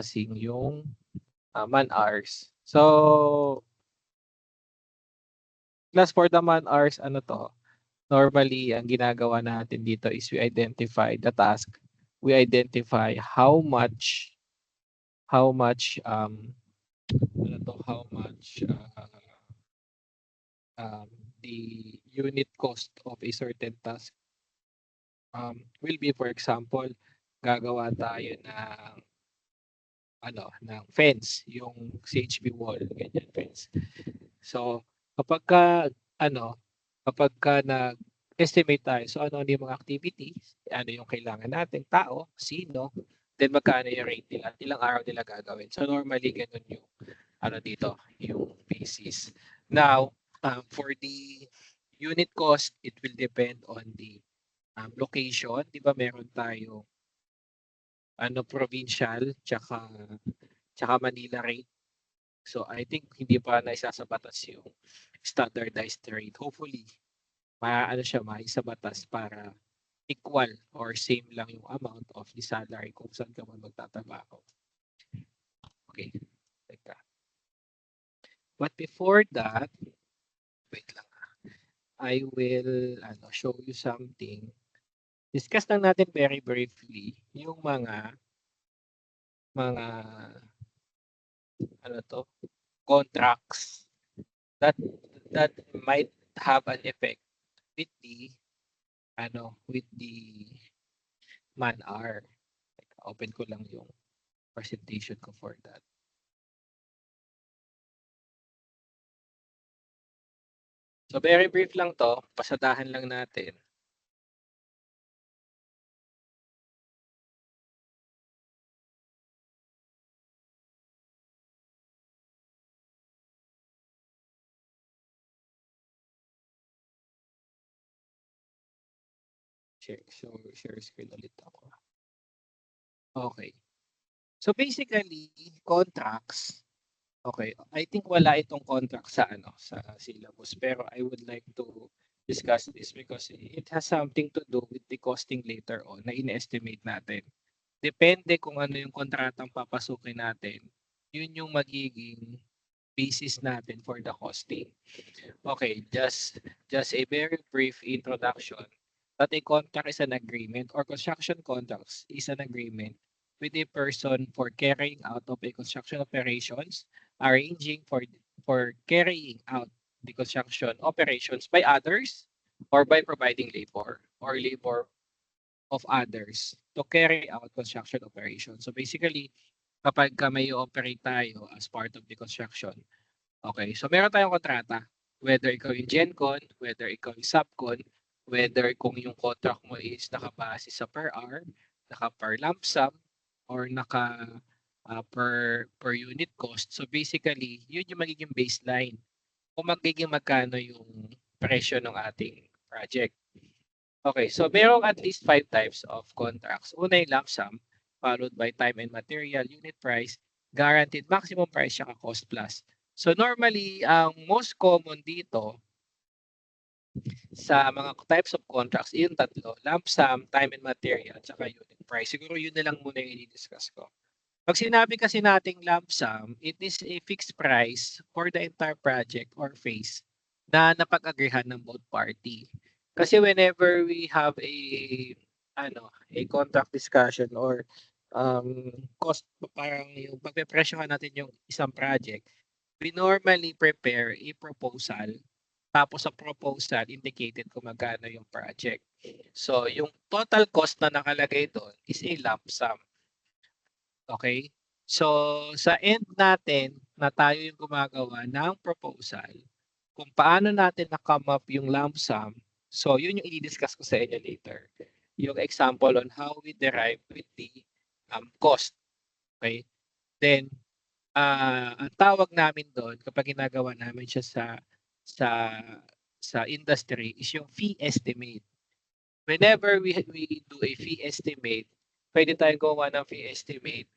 balancing yung man hours. So, class for the man hours, ano to? Normally, ang ginagawa natin dito is we identify the task. We identify how much ano to, how much the unit cost of a certain task will be. For example, gagawa tayo ng ng fence, yung CHP wall, ganyan fence. So, kapagka ano, kapagka nag-estimate tayo, so ano yung mga activities, ano yung kailangan natin, tao, sino, then magkano yung rate nila, ilang araw nila gagawin. So normally ganun yung dito, yung basis. Now, for the unit cost, it will depend on the location. Di ba meron tayo provincial, tsaka Manila rate. So I think hindi pa naisa sa batas yung standardized rate. Hopefully, siya maisa batas para equal or same lang yung amount of the salary kung saan ka man magtatrabaho. Okay. Teka. But before that, wait lang. I will show you something. Discuss lang natin very briefly yung mga contracts that might have an effect with the with the man hour. Open ko lang yung presentation ko for that. So very brief lang to, pasadahan lang natin. Share screen ulit ako. Okay. So basically, contracts. Okay, I think wala itong contract sa sa syllabus, pero I would like to discuss this because it has something to do with the costing later on na in-estimate natin. Depende kung ano yung kontratang papasukin natin, yun yung magiging basis natin for the costing. Okay, just a very brief introduction that a contract is an agreement, or construction contracts is an agreement with a person for carrying out of a construction operations, arranging for carrying out the construction operations by others, or by providing labor or labor of others to carry out construction operations. So basically, kapag may operate tayo as part of the construction, okay, so meron tayong kontrata. Whether ikaw yung GenCon, whether ikaw yung Subcon, whether kung yung contract mo is nakabase sa per hour, naka per lump sum, or naka per unit cost. So basically, yun yung magiging baseline kung magkano yung presyo ng ating project. Okay, so merong at least 5 types of contracts. Una yung lump sum, followed by time and material, unit price, guaranteed maximum price, saka cost plus. So normally, ang most common dito sa mga types of contracts, yung tatlo, lump sum, time and material, saka unit price. Siguro yun na lang muna yung i-discuss ko. Pag sinabi kasi nating lump sum, it is a fixed price for the entire project or phase na napag-agrihan ng both party. Kasi whenever we have a contract discussion or cost, parang yung pagpe-presyohan natin yung isang project, we normally prepare a proposal. Tapos sa proposal, indicated kung magkano yung project. So, yung total cost na nakalagay doon is a lump sum. Okay? So, sa end natin na tayo yung gumagawa ng proposal, kung paano natin na-come up yung lump sum, so yun yung i-discuss ko sa inyo later. Yung example on how we derive with the cost. Okay? Then, ang tawag namin doon kapag ginagawa namin siya sa industry is yung fee estimate. Whenever we do a fee estimate, pwede tayong gawa ng fee estimate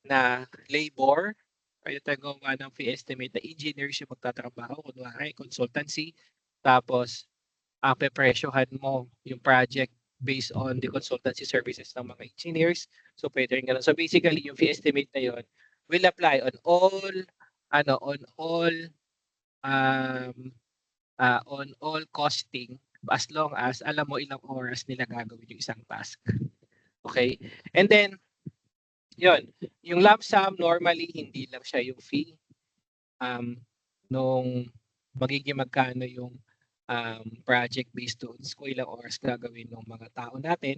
na labor, pwede tayong gawa ng fee estimate na engineers yung magtatrabaho, kunwari consultancy, tapos ang pepresyohan mo yung project based on the consultancy services ng mga engineers. So pwede rin ganun. So basically, yung fee estimate na yun will apply on all on all costing as long as alam mo ilang oras nila gagawin yung isang task. Okay? And then, yun, yung lump sum normally hindi lang siya yung fee nung magiging magkano yung project based doon kung ilang oras gagawin ng mga tao natin.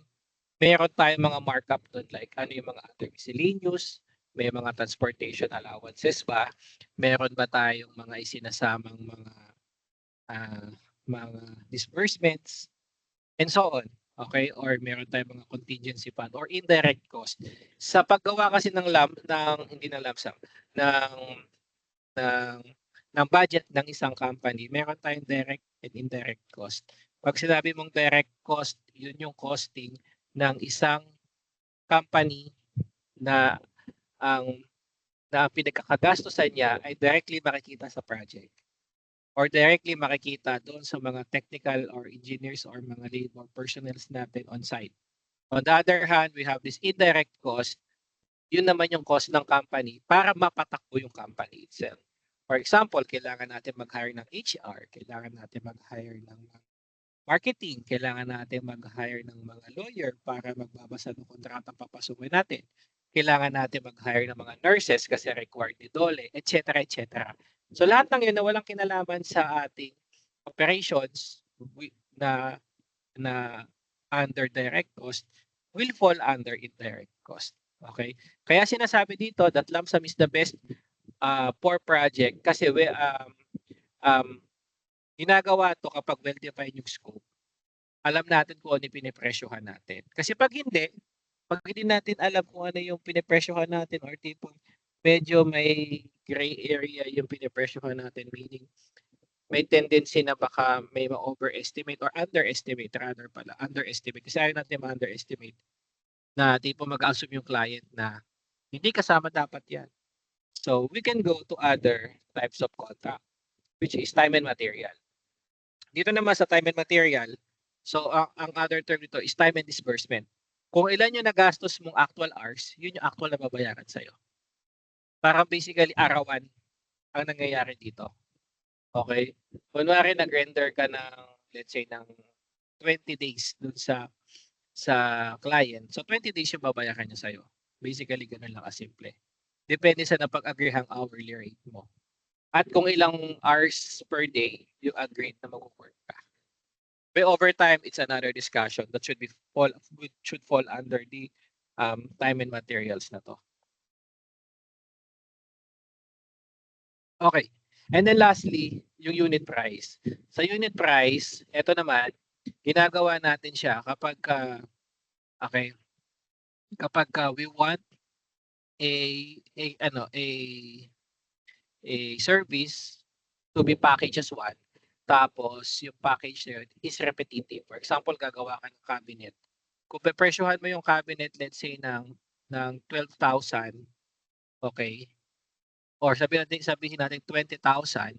Meron tayong mga markup doon like ano yung mga other miscellaneous, may mga transportation allowances ba, meron ba tayong mga isinasamang mga disbursements, and so on. Okay? Or meron tayong mga contingency fund or indirect cost. Sa paggawa kasi ng hindi na lump sum, ng budget ng isang company, meron tayong direct and indirect cost. Pag sinabi mong direct cost, yun yung costing ng isang company na ang pinagkakagastusan niya ay directly makikita sa project or directly makikita doon sa mga technical or engineers or mga labor personnels natin on site. On the other hand, we have this indirect cost. Yun naman yung cost ng company para mapatakbo yung company itself. For example, kailangan natin mag-hire ng HR, kailangan natin mag-hire ng marketing, kailangan natin mag-hire ng mga lawyer para magbabasa ng kontratang papasukin natin. Kailangan natin mag-hire ng mga nurses kasi required ni DOLE, etc. etc. So lahat ng yun na walang kinalaman sa ating operations na under direct cost will fall under indirect cost. Okay? Kaya sinasabi dito that lump sum is the best for project kasi ginagawa to kapag well-defined yung scope. Alam natin kung ano yung pinipresyohan natin. Kasi pag hindi natin alam kung ano yung pinipresyohan natin or tipong medyo may gray area yung pinipresyohan natin, meaning may tendency na baka may ma-overestimate or underestimate rather pala. Underestimate. Kasi ayaw natin ma-underestimate na tipo mag-assume yung client na hindi kasama dapat yan. So we can go to other types of contract, which is time and material. Dito naman sa time and material, so ang other term dito is time and disbursement. Kung ilan yung nagastos mong actual hours, yun yung actual na babayaran sa'yo. Parang basically arawan ang nangyayari dito. Okay? Kunwari nag-render ka ng, let's say, ng 20 days dun sa client. So 20 days yung babayaran niya sa'yo. Basically, ganun lang kasimple. Depende sa napag-agrihang hourly rate mo. At kung ilang hours per day yung agreed na mag-work ka. By overtime, it's another discussion that should fall under the time and materials na to. Okay. And then lastly, yung unit price. Sa unit price, ito naman, ginagawa natin siya kapag we want a service to be packaged as one. Tapos yung package na yun is repetitive. For example, gagawa ka ng cabinet. Kung pepresyohan mo yung cabinet, let's say ng 12,000, okay? Or sabihin natin 20,000,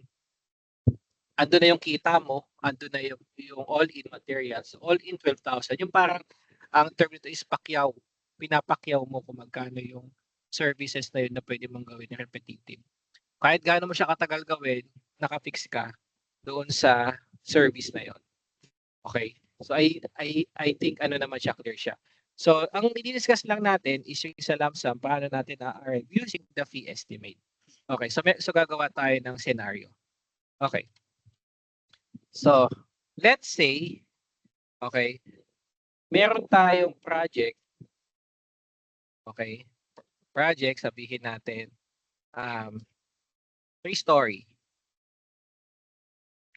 ando na yung kita mo, ando na yung all-in materials, all-in 12,000. Yung parang ang term nito is pakyaw. Pinapakyaw mo kung magkano yung services na yun na pwede mong gawin na repetitive. Kahit gaano mo siya katagal gawin, nakafix ka doon sa service na yon. Okay? So I think ano naman siya, clear siya. So ang i-discuss lang natin is yung isa lump sum, paano natin na-arrive using the fee estimate. Okay, so gagawa tayo ng scenario. Okay. So, let's say, okay, meron tayong project, okay, sabihin natin, 3-story.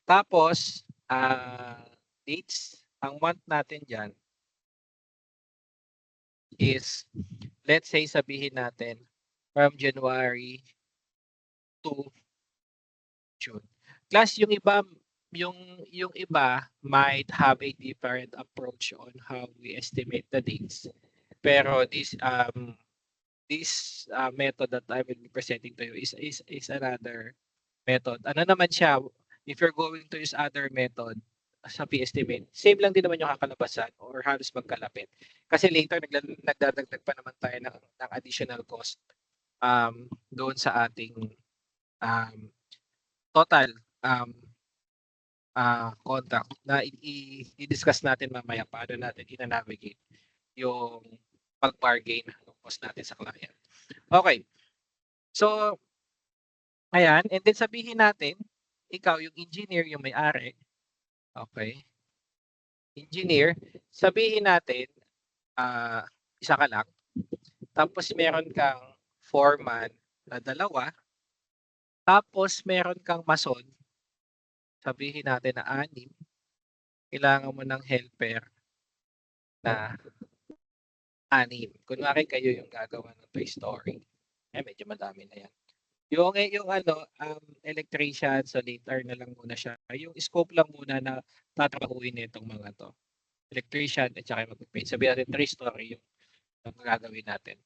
Tapos, dates, ang month natin dyan is, let's say, sabihin natin, from January to June. Plus, yung iba might have a different approach on how we estimate the dates. Pero this method that I will be presenting to you is another method. Ano naman siya, if you're going to use other method, sa P-estimate, same lang din naman yung kakalabasan or halos magkalapit. Kasi later nagdadagdag pa naman tayo ng additional cost doon sa ating total contract na i-discuss natin mamaya paano natin i-navigate yung pag-bargain ng cost natin sa client. Okay. So, ayan. And then sabihin natin, ikaw yung engineer, yung may-ari. Okay. Engineer, sabihin natin, isa ka lang. Tapos meron kang foreman na 2. Tapos meron kang mason, sabihin natin na 6. Kailangan mo ng helper na 6. Kunwari kayo yung gagawa ng Toy Story. Medyo madami na yan. Yung electrician, so later na lang muna siya. Yung scope lang muna na tatrabahuin nitong mga to. Electrician at saka mag-paint. Sabihin natin 3 story yung gagawin natin.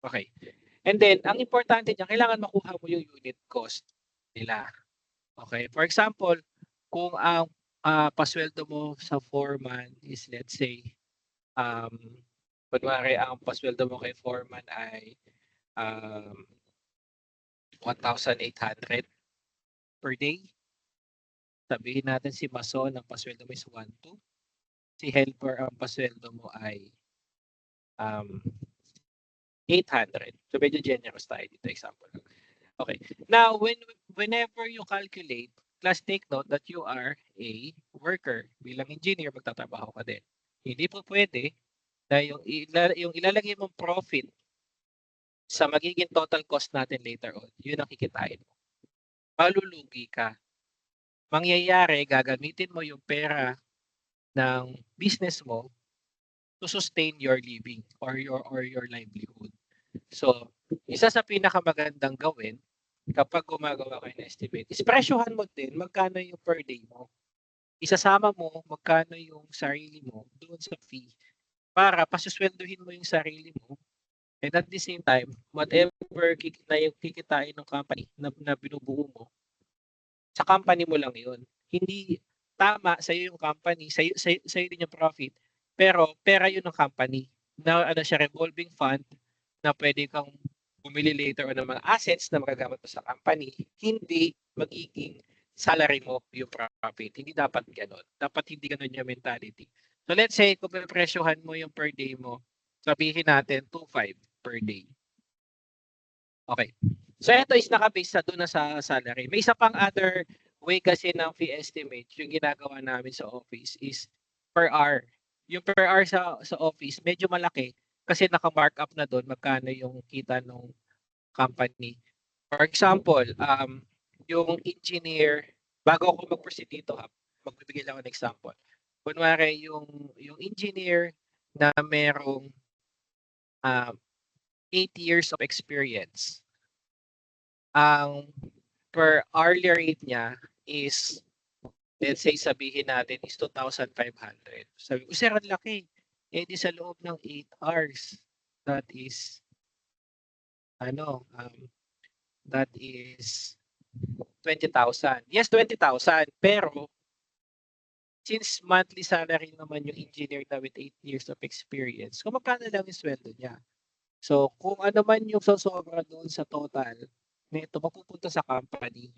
Okay. And then, ang importante niya, kailangan makuha mo yung unit cost nila. Okay. For example, kung ang pasweldo mo sa foreman is let's say, kunwari ang pasweldo mo kay foreman ay 1,800 per day. Sabihin natin si mason ang pasweldo mo is 1,200. Si helper ang pasweldo mo ay 800. So medyo generous tayo dito, example. Okay. Now, whenever you calculate, class take note that you are a worker. Bilang engineer, magtatrabaho ka din. Hindi po pwede na yung ilalagay mong profit sa magiging total cost natin later on, yun ang kikitain mo. Malulugi ka. Mangyayari, gagamitin mo yung pera ng business mo to sustain your living or your livelihood. So, isa sa pinakamagandang gawin kapag gumagawa kayo ng estimate is presyohan mo din magkano yung per day mo. Isasama mo magkano yung sarili mo doon sa fee para pasusweldohin mo yung sarili mo. And at the same time, whatever na yung kikitain ng company na binubuo mo, sa company mo lang yun. Hindi tama sa iyo yung company, sa iyo din yung profit, pero pera yun ng company. Na siya revolving fund na pwede kang bumili later on ng mga assets na magagamit mo sa company, hindi magiging salary mo yung profit. Hindi dapat gano'n. Dapat hindi gano'n yung mentality. So let's say, kung presyohan mo yung per day mo, sabihin natin 2,500 per day. Okay. So ito is naka-base sa doon na sa salary. May isa pang other way kasi ng fee estimate yung ginagawa namin sa office is per hour. Yung per hour sa office medyo malaki kasi naka-markup na doon magkano yung kita ng company. For example, yung engineer, bago ako mag-proceed dito, magbibigay lang ako ng example. Kunwari yung engineer na merong 8 years of experience, ang per hourly rate niya is, let's say sabihin natin is 2,500. Sabi ko, sir, ang laki. Di sa loob ng 8 hours, that is, that is 20,000. Yes, 20,000. Pero, since monthly salary naman yung engineer na with 8 years of experience, kung magkano lang yung sweldo niya. So, kung ano man yung sosobra doon sa total, nito mapupunta sa company.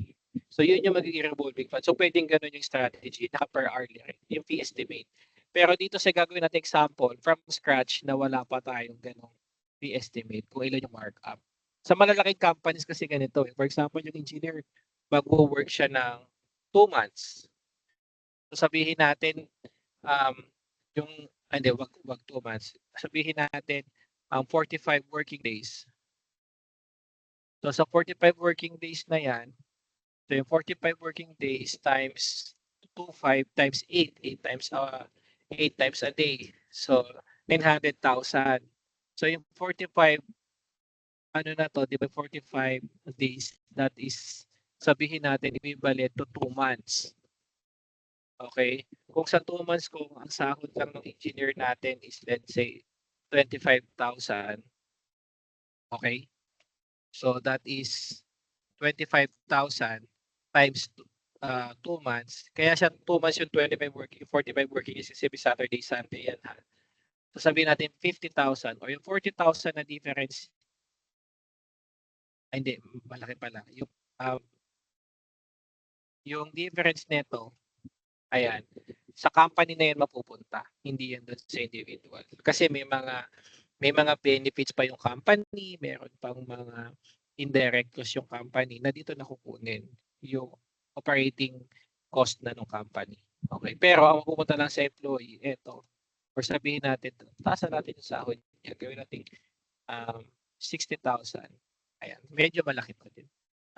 So, yun yung magiging revolving fund. So, pwedeng ganun yung strategy, naka per hourly rate, yung fee estimate. Pero dito sa gagawin natin example, from scratch na wala pa tayong ganong fee estimate, kung ilan yung markup. Sa malalaking companies kasi ganito. For example, yung engineer, mag-work siya ng 2 months. So, sabihin natin, wag 2 months. Sabihin natin, 45 working days. So sa 45 working days na yan, so yung 45 working days times 2,500 times 8, 8 times a day. So 900,000. So yung 45, di ba 45 days, that is, sabihin natin, equivalent to 2 months. Okay? Kung sa 2 months, kung ang sahod lang ng engineer natin is, let's say, 25,000. Okay? So that is 25,000 times 2 months. Kaya siya 2 months yung 25 working, 45 working is kasi Saturday, Sunday yan ha. So sabihin natin 50,000 or yung 40,000 na difference. Ay, hindi, malaki pala. Yung difference nito, ayan, sa company na yan mapupunta, hindi yan doon sa individual. Kasi may mga benefits pa yung company, meron pang mga indirect cost yung company na dito nakukunin yung operating cost na ng company. Okay, pero ang pupunta lang sa employee, eto, or sabihin natin, taasan natin yung sahod niya, gawin natin 60,000. Ayan, medyo malaki pa din.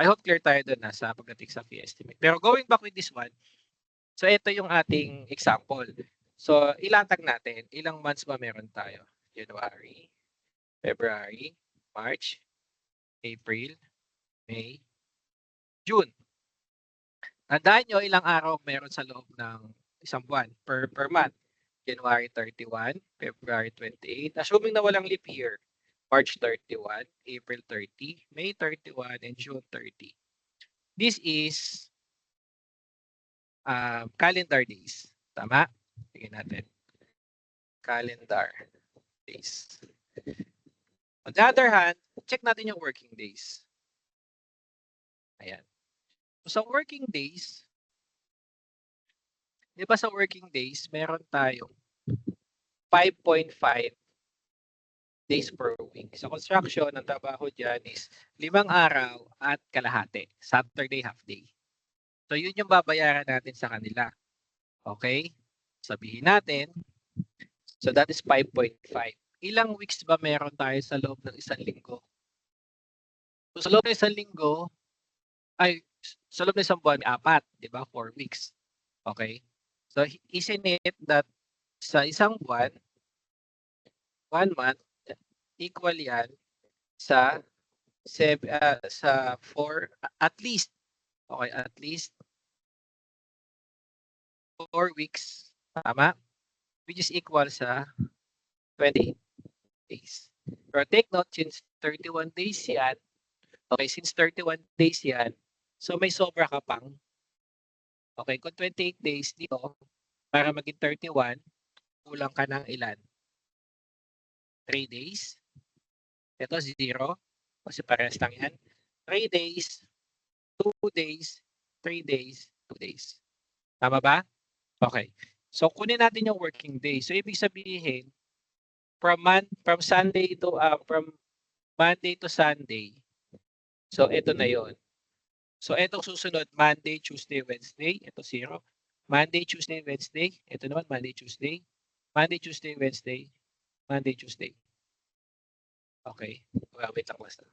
I hope clear tayo doon na sa pagdating sa fee estimate. Pero going back with this one, so ito yung ating example. So ilatag natin, ilang months ba meron tayo? January, February, March, April, May, June. Tandaan nyo ilang araw meron sa loob ng isang buwan per month. January 31, February 28, assuming na walang leap year. March 31, April 30, May 31, and June 30. This is calendar days. Tama? Tingnan natin. Calendar days. On the other hand, check natin yung working days. Ayan. So, sa working days, di ba sa working days, meron tayong 5.5 days per week. Sa construction, ang trabaho dyan is 5 araw at kalahati. Saturday, half day. So, yun yung babayaran natin sa kanila. Okay? Sabihin natin, so that is 5.5. Ilang weeks ba meron tayo sa loob ng isang linggo? So, sa loob ng isang linggo, sa loob ng isang buwan, 4, di ba? 4 weeks. Okay? So, isn't it that sa isang buwan, 1 month, equal yan sa 4, at least, okay, at least 4 weeks, tama? Which is equal sa 28 days. Pero take note, since 31 days yan, okay, since 31 days yan, so may sobra ka pang, okay, kung 28 days dito, para maging 31, kulang ka ng ilan? 3 days. Ito, 0. Kasi parehas lang yan. 3 days, 2 days, 3 days, 2 days. Tama ba? Okay. So, kunin natin yung working day. So, ibig sabihin, from Monday to Sunday. So, ito na yon. So, itong susunod, Monday, Tuesday, Wednesday. Ito 0. Monday, Tuesday, Wednesday. Ito naman, Monday, Tuesday. Monday, Tuesday, Wednesday. Monday, Tuesday. Okay. Well, wait lang basta.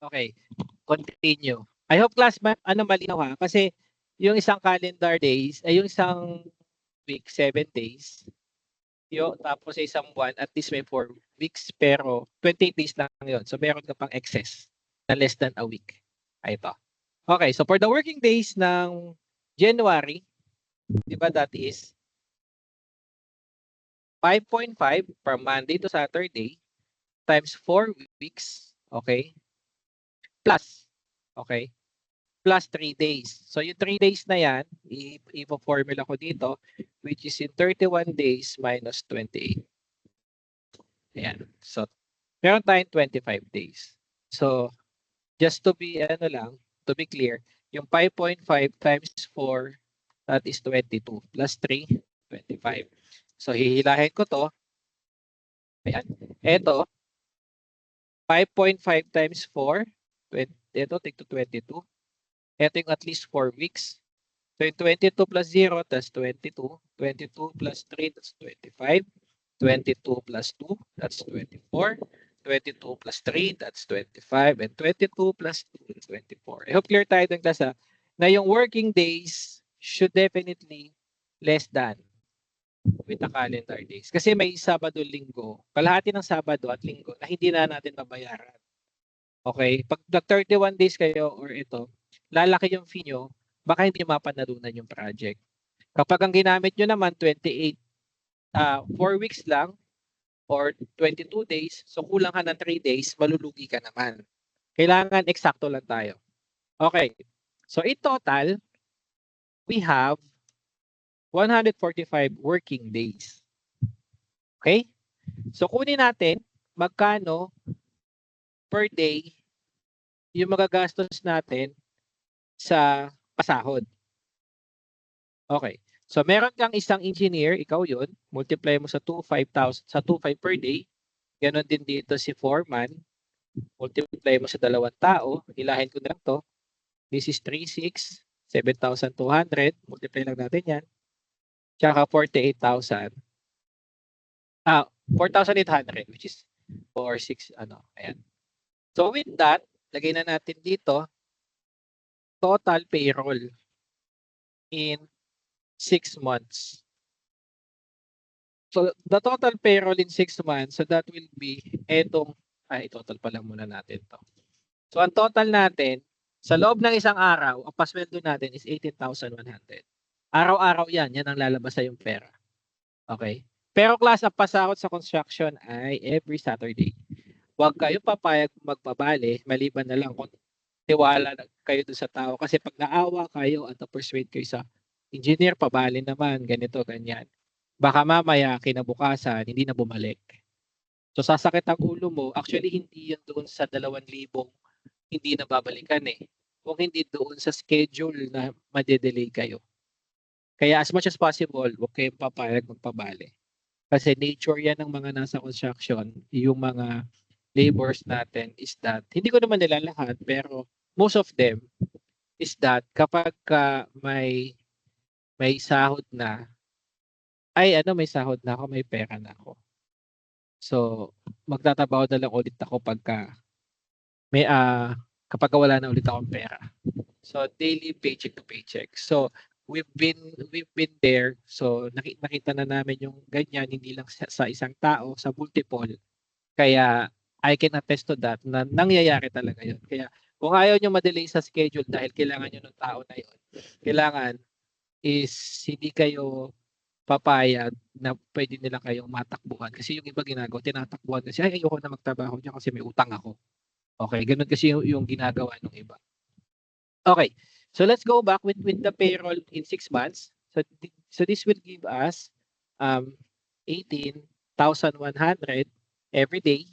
Okay. Continue. I hope class, malinaw ha? Kasi yung isang calendar days, ay yung isang week, 7 days. Tapos sa isang buwan, at least may 4 weeks, pero 28 days lang yun. So meron ka pang excess na less than a week. Ay, ito. Okay, so for the working days ng January, di ba that is 5.5 from Monday to Saturday times 4 weeks, okay? Plus, okay? Plus 3 days. So yung 3 days na yan, ipo-formula ko dito, which is in 31 days minus 28. Ayan. So, meron tayong 25 days. So, just to be to be clear, yung 5.5 times 4, that is 22 plus 3, 25. So, hihilahin ko to. Ayan. Ito, 5.5 times 4, ito, take to 22. Ito yung at least 4 weeks. So, yung 22 plus 0, that's 22. 22 plus 3, that's 25. 22 plus 2, that's 24. 22 plus 3, that's 25. And 22 plus 2, is 24. I hope clear tayo ng class na yung working days should definitely less than with the calendar days. Kasi may Sabado, Linggo, kalahati ng Sabado at Linggo na hindi na natin babayaran. Okay? Pag nag-31 days kayo or ito, lalaki yung fee nyo, baka hindi nyo mapanalunan yung project. Kapag ang ginamit nyo naman 28, 4 weeks lang or 22 days, so kulang ka ng 3 days, malulugi ka naman. Kailangan eksakto lang tayo. Okay. So in total, we have 145 working days. Okay? So kunin natin magkano per day yung magagastos natin sa pasahod. Okay. So meron kang isang engineer, ikaw yun, multiply mo sa 25,000 sa 25 per day. Ganon din dito si foreman, multiply mo sa 2 tao, ilahin ko na lang to. This is 36, 7,200, multiply lang natin yan. Tsaka 48,000. 4,800 which is 4,6 ano, ayan. So with that, lagay na natin dito total payroll in 6 months. So the total payroll in 6 months, so that will be etong, total pa lang muna natin to. So ang total natin, sa loob ng isang araw, ang pasweldo natin is 18,100. Araw-araw yan ang lalabas sa yung pera. Okay? Pero class, ang pasahod sa construction ay every Saturday. Huwag kayo papayag magpabali, maliban na lang kung tiwala kayo doon sa tao. Kasi pag naawa kayo at na-persuade kayo sa engineer, pabali naman, ganito, ganyan. Baka mamaya, kinabukasan, hindi na bumalik. So sasakit ang ulo mo, actually hindi yun doon sa 2,000 hindi na babalikan eh. Kung hindi doon sa schedule na madedelay kayo. Kaya as much as possible, huwag kayong papayag magpabali. Kasi nature yan ng mga nasa construction, yung mga laborers natin is that, hindi ko naman nila lahat, pero most of them is that kapag may sahod na, may sahod na ako, may pera na ako. So, magtatrabaho na lang ulit ako kapag wala na ulit akong pera. So, daily paycheck to paycheck. So, we've been there. So nakita na namin yung ganyan, hindi lang sa isang tao, sa multiple. Kaya I can attest to that na nangyayari talaga yun. Kaya kung ayaw nyo madelay sa schedule dahil kailangan nyo ng tao na yun, kailangan is hindi kayo papayag na pwede nila kayong matakbuhan. Kasi yung iba ginagawa, tinatakbuhan kasi, ayoko na magtrabaho dyan kasi may utang ako. Okay, ganun kasi yung ginagawa ng iba. Okay. So let's go back with the payroll in 6 months. So this will give us 18,100 every day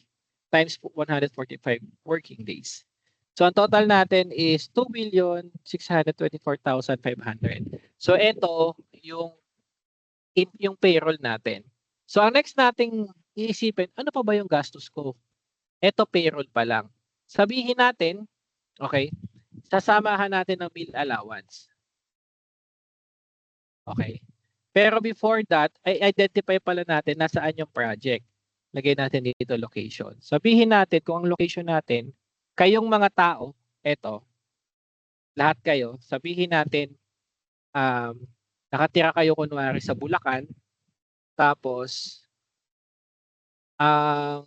times 145 working days. So ang total natin is 2,624,500. So ito yung payroll natin. So ang next nating iisipin, ano pa ba yung gastos ko? Ito payroll pa lang. Sabihin natin, okay, sasamahan natin ng meal allowance. Okay. Pero before that, ay identify pala natin nasaan yung project. Lagay natin dito location. Sabihin natin kung ang location natin, kayong mga tao, eto, lahat kayo, sabihin natin, nakatira kayo kunwari sa Bulacan, tapos, ang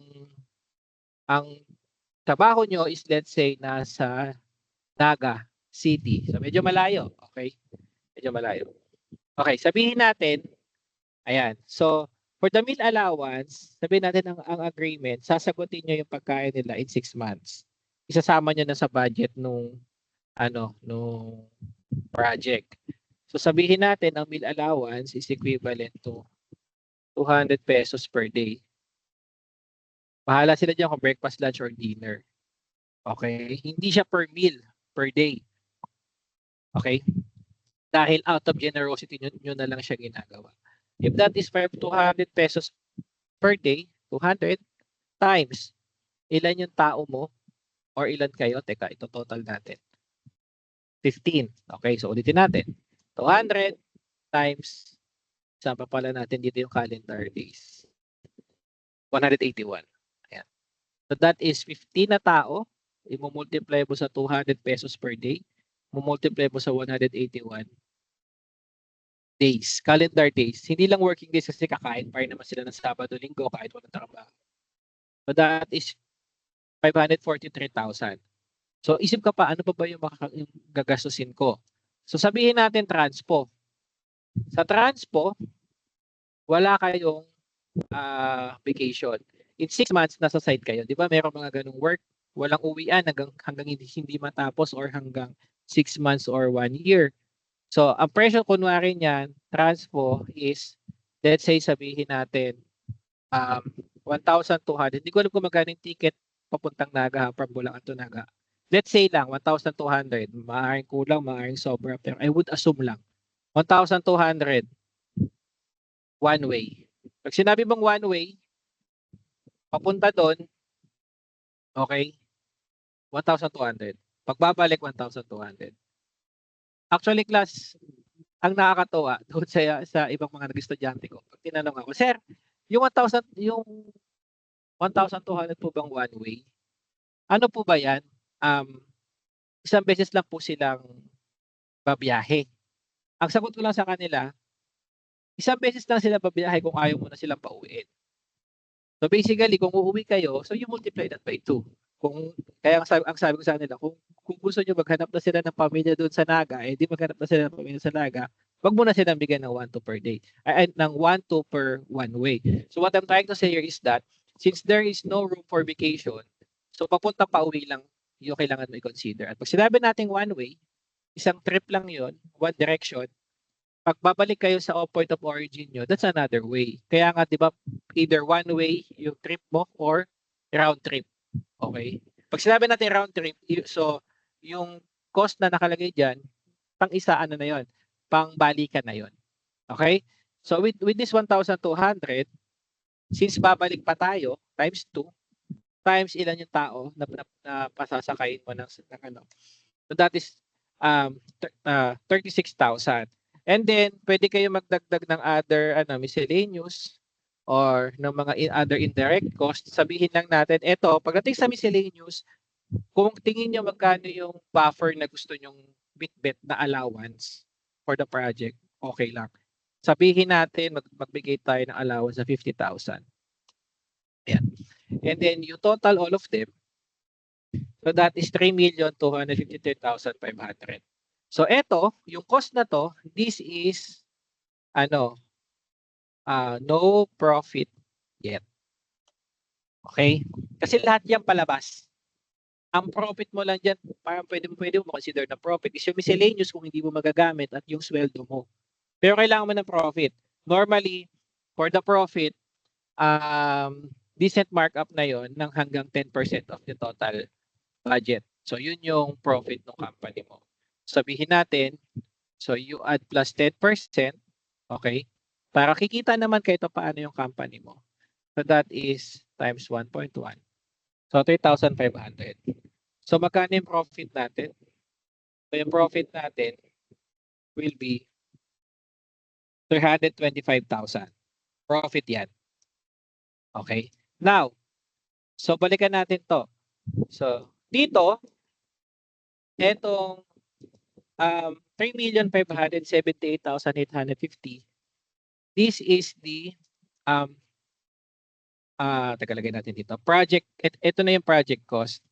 trabaho nyo is let's say nasa Naga City. So medyo malayo, okay? Medyo malayo. Okay, sabihin natin, ayan. So for the meal allowance, sabihin natin ang agreement, sasagutin nyo yung pagkain nila in 6 months. Isasama nyo na sa budget nung project. So sabihin natin ang meal allowance is equivalent to 200 pesos per day. Bahala sila dyan kung breakfast, lunch, or dinner. Okay? Hindi siya per meal, per day. Okay? Dahil out of generosity nyo na lang siya ginagawa. If that is 200 pesos per day, 200 times, ilan yung tao mo or ilan kayo? Teka, ito total natin. 15. Okay, so ulitin natin. 200 times, saan pa pala natin dito yung calendar days? 181. Ayan. So that is 15 na tao. I-multiply mo sa 200 pesos per day. Multiply mo sa 181. days, calendar days. Hindi lang working days kasi kakain pa rin naman sila ng Sabado, Linggo kahit walang trabaho. So that is 543,000. So isip ka pa, ano pa ba yung gagastusin ko? So sabihin natin transpo. Sa transpo, wala kayong vacation. In 6 months, nasa site kayo. Di ba meron mga ganung work? Walang uwian hanggang hindi matapos or hanggang 6 months or 1 year. So, ang presyo kunwari niyan, transpo is, let's say sabihin natin, 1,200. Hindi ko alam kung magkano yung ticket papuntang Naga from Bulacan to Naga. Let's say lang, 1,200. Maaaring kulang, maaaring sobra. Pero I would assume lang. 1,200 one way. Pag sinabi mong one way, papunta doon, okay, 1,200. Pagbabalik, 1,200. Actually, class, ang nakakatuwa doon sa ibang mga nag-estudyante ko, pag tinanong ako, sir, yung 1,200 po bang one way? Ano po ba yan? Isang beses lang po silang babiyahe. Ang sagot ko lang sa kanila, isang beses lang sila babiyahe kung ayaw mo na silang pauwiin. So basically, kung uuwi kayo, so you multiply that by 2. Kaya ang sabi ko sa kanila, kung gusto nyo maghanap na sila ng pamilya doon sa Naga, di maghanap na sila ng pamilya sa Naga, wag mo na silang bigyan ng 1-2 per day. Ng 1-2 per one way. So what I'm trying to say here is that, since there is no room for vacation, so papunta pa uwi lang yung kailangan mo i-consider. At pag sinabi natin one way, isang trip lang yon, one direction, pag babalik kayo sa point of origin nyo, that's another way. Kaya nga, di ba, either one way yung trip mo or round trip. Okay? Pag sinabi natin round trip, so yung cost na nakalagay dyan, pang isa ano na yon, pang balikan na yon. Okay? So with this 1,200, since babalik pa tayo, times 2, times ilan yung tao na pasasakayin mo ng ano. So that is 36,000. And then pwede kayo magdagdag ng other miscellaneous or ng mga other indirect costs. Sabihin lang natin, eto, pagdating sa miscellaneous, kung tingin niyo magkano yung buffer na gusto nyong bitbit na allowance for the project, okay lang. Sabihin natin, magbigay tayo ng allowance sa 50,000. Ayan. And then you total all of them. So that is 3,253,500. So eto, yung cost na to, this is no profit yet. Okay? Kasi lahat yan palabas. Ang profit mo lang dyan, parang pwede mo consider na profit is yung miscellaneous kung hindi mo magagamit at yung sweldo mo. Pero kailangan mo ng profit. Normally, for the profit, decent markup na yon ng hanggang 10% of the total budget. So yun yung profit ng company mo. Sabihin natin, so you add plus 10%, okay? Para kikita naman kahit paano yung company mo. So that is times 1.1. So 3,500. So magkano yung profit natin? So yung profit natin will be 325,000. Profit yan. Okay? Now, so balikan natin to. So dito, etong 3,578,850. This is the tagalagay natin dito. Project, ito na yung project cost.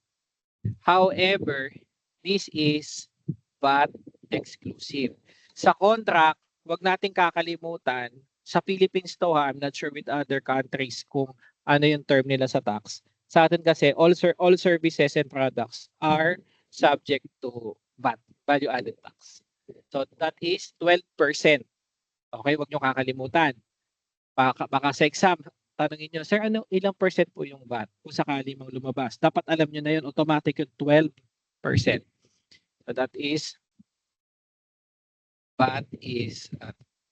However, this is VAT exclusive. Sa contract, wag nating kakalimutan, sa Philippines to ha, I'm not sure with other countries kung ano yung term nila sa tax. Sa atin kasi, all services and products are subject to VAT, value added tax. So that is 12%. Okay, wag nyo kakalimutan. Baka sa exam, tanongin nyo, sir, ilang percent po yung VAT kung sakali mang lumabas? Dapat alam nyo na yun, automatic yung 12%. So that is, VAT is,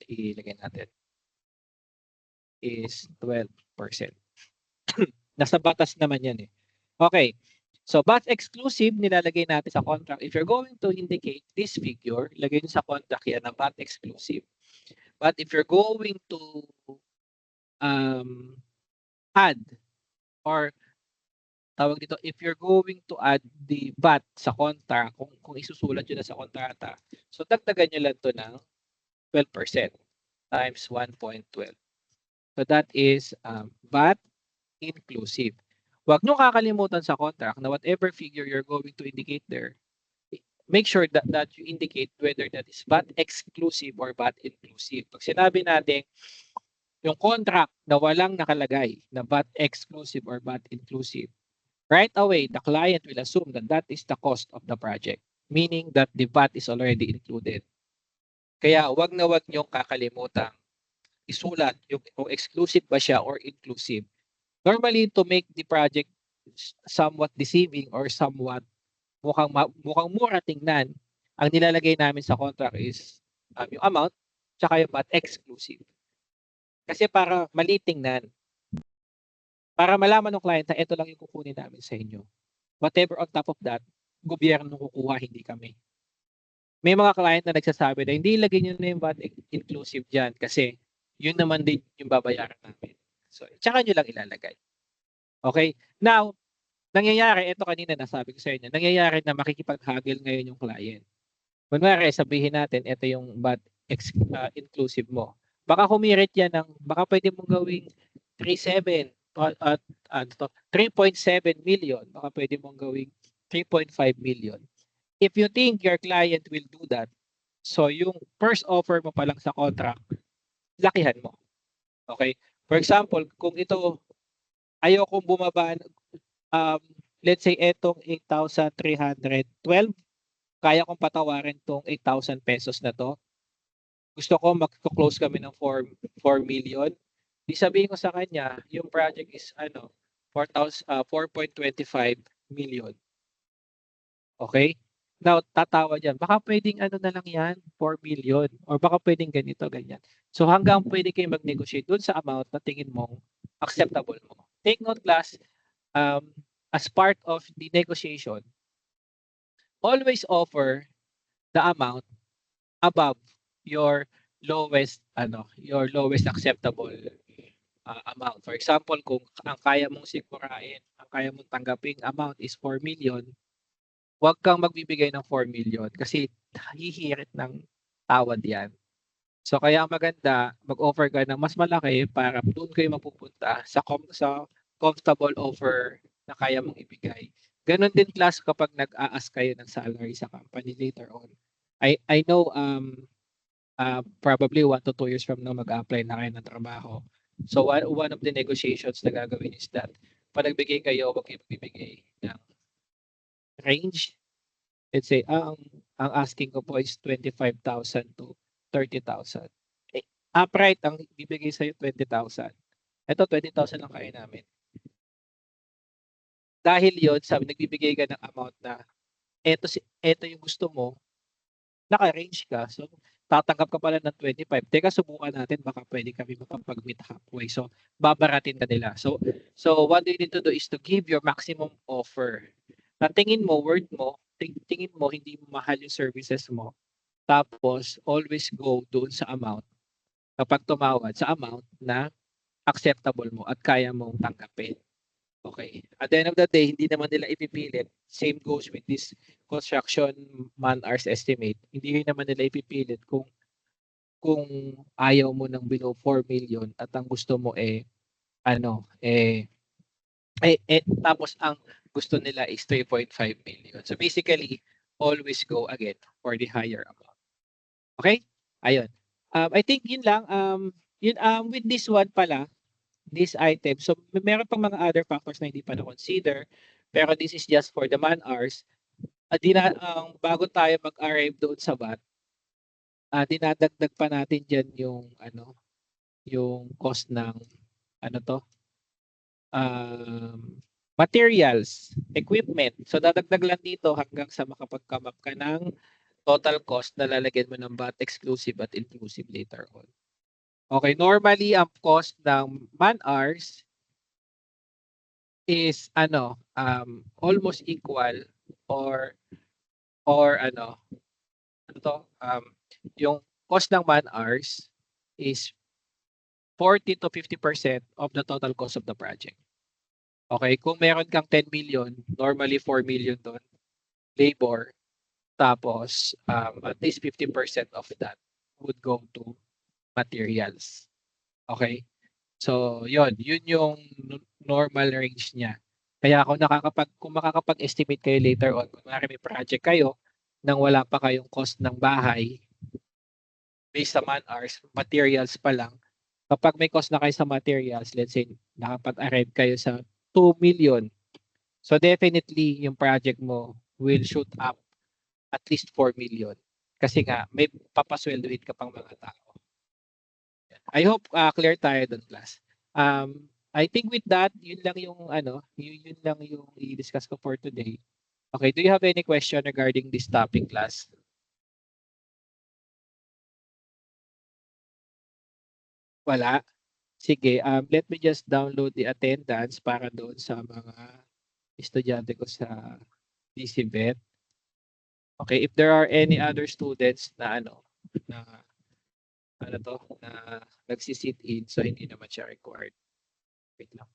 ilagay natin, is 12%. Nasa batas naman yan eh. Okay. So, VAT exclusive, nilalagay natin sa contract. If you're going to indicate this figure, lagay nyo sa contract yan na VAT exclusive. But if you're going to add or tawag dito, if you're going to add the VAT sa contract, kung isusulat nyo na sa kontrata, so dagdagan nyo lang to ng 12% times 1.12. So that is VAT inclusive. Huwag nyo kakalimutan sa contract na whatever figure you're going to indicate there, make sure that you indicate whether that is VAT exclusive or VAT inclusive. Pag sinabi natin yung contract na walang nakalagay na VAT exclusive or VAT inclusive, right away, the client will assume that that is the cost of the project, meaning that the VAT is already included. Kaya wag na wag niyong kakalimutan isulat yung exclusive ba siya or inclusive. Normally, to make the project somewhat deceiving or somewhat mukhang mura tingnan, ang nilalagay namin sa contract is yung amount tsaka yung VAT exclusive. Kasi para mali tingnan. Para malaman ng client na ito lang yung kukunin namin sa inyo. Whatever on top of that, gobyerno kukuha, hindi kami. May mga client na nagsasabi na hindi ilagay nyo na yung VAT inclusive dyan kasi yun naman din yung babayaran namin. So, tsaka nyo lang ilalagay. Okay? Now, nangyayari, ito kanina nasabi ko sa inyo, nangyayari na makikipaghagil ngayon yung client. Kunwari, sabihin natin, ito yung VAT inclusive mo. Baka humirit yan ng, baka pwede mong gawing 3.7 at 3.7 million. Baka pwede mong gawing 3.5 million. If you think your client will do that, so yung first offer mo pa lang sa contract, lakihan mo. Okay? For example, kung ito, ayaw kong bumaba, let's say etong 8,312, kaya kong patawarin tong 8,000 pesos na to. Gusto ko mag-close kami ng 4 million. Di sabihin ko sa kanya, yung project is 4.25 million. Okay? Now, tatawa dyan. Baka pwedeng na lang yan, 4 million. Or baka pwedeng ganito, ganyan. So hanggang pwede kayo mag-negotiate dun sa amount na tingin mong acceptable mo. Take note class, as part of the negotiation, always offer the amount above your lowest acceptable amount. For example, kung ang kaya mong sigurain, ang kaya mong tanggaping amount is 4 million, huwag kang magbibigay ng 4 million kasi hihirit ng tawad yan. So kaya maganda, mag-offer ka ng mas malaki para doon kayo mapupunta sa comfortable offer na kaya mong ibigay. Ganon din class kapag nag-a-ask kayo ng salary sa company later on. I know probably 1 to 2 years from now mag-apply na kayo ng trabaho. So one of the negotiations na gagawin is that pag nagbigay kayo, huwag kayo magbibigay ng range. Let's say, ang asking ko po is 25,000 to 30,000. Upright, ang bibigay sa'yo 20,000. Ito, 20,000 lang kaya namin. Dahil yon sabi, nagbibigay ka ng amount na ito yung gusto mo, naka-range ka. So, tatanggap ka pala ng 25. Teka, subukan natin, baka pwede kami mapapag-meet halfway. So, babaratin ka nila. So what you need to do is to give your maximum offer. Na tingin mo, word mo, tingin mo, hindi mahal yung services mo. Tapos, always go doon sa amount. Kapag tumawad, sa amount na acceptable mo at kaya mong tanggapin. Okay. At the end of the day, hindi naman nila ipipilit. Same goes with this construction man-hours estimate. Hindi naman nila ipipilit kung ayaw mo ng below 4 million at ang gusto mo tapos ang gusto nila is 3.5 million. So basically, always go again for the higher amount. Okay? Ayun. I think yun lang. With this one pala, this item. So meron pang mga other factors na hindi pa na-consider, pero this is just for the man-hours. Bago tayo mag-arrive doon sa VAT, dinadagdag pa natin dyan yung cost ng materials, equipment. So dadagdag lang dito hanggang sa makapag-come up ka ng total cost na lalagyan mo ng VAT exclusive at inclusive later on. Okay, normally ang cost ng man-hours is almost equal or yung cost ng man-hours is 40 to 50% of the total cost of the project. Okay, kung meron kang 10 million, normally 4 million doon labor, tapos at least 50% of that would go to materials. Okay? So, yun yung normal range niya. Kaya kung makakapag-estimate kayo later on, kunwari may project kayo nang wala pa kayong cost ng bahay, based sa man-hours, materials pa lang, kapag may cost na kayo sa materials, let's say nakapag-arrive kayo sa 2 million, so definitely yung project mo will shoot up at least 4 million. Kasi nga, may papasweldohin ka pang mga tao. I hope clear tayo dun, class. I think with that, yun lang yung yun lang yung i-discuss ko for today. Okay, do you have any question regarding this topic, class? Wala? Sige, let me just download the attendance para doon sa mga estudyante ko sa DCVET. Okay, if there are any other students na na na nagsi-sit in, so hindi naman siya required. Wait lang.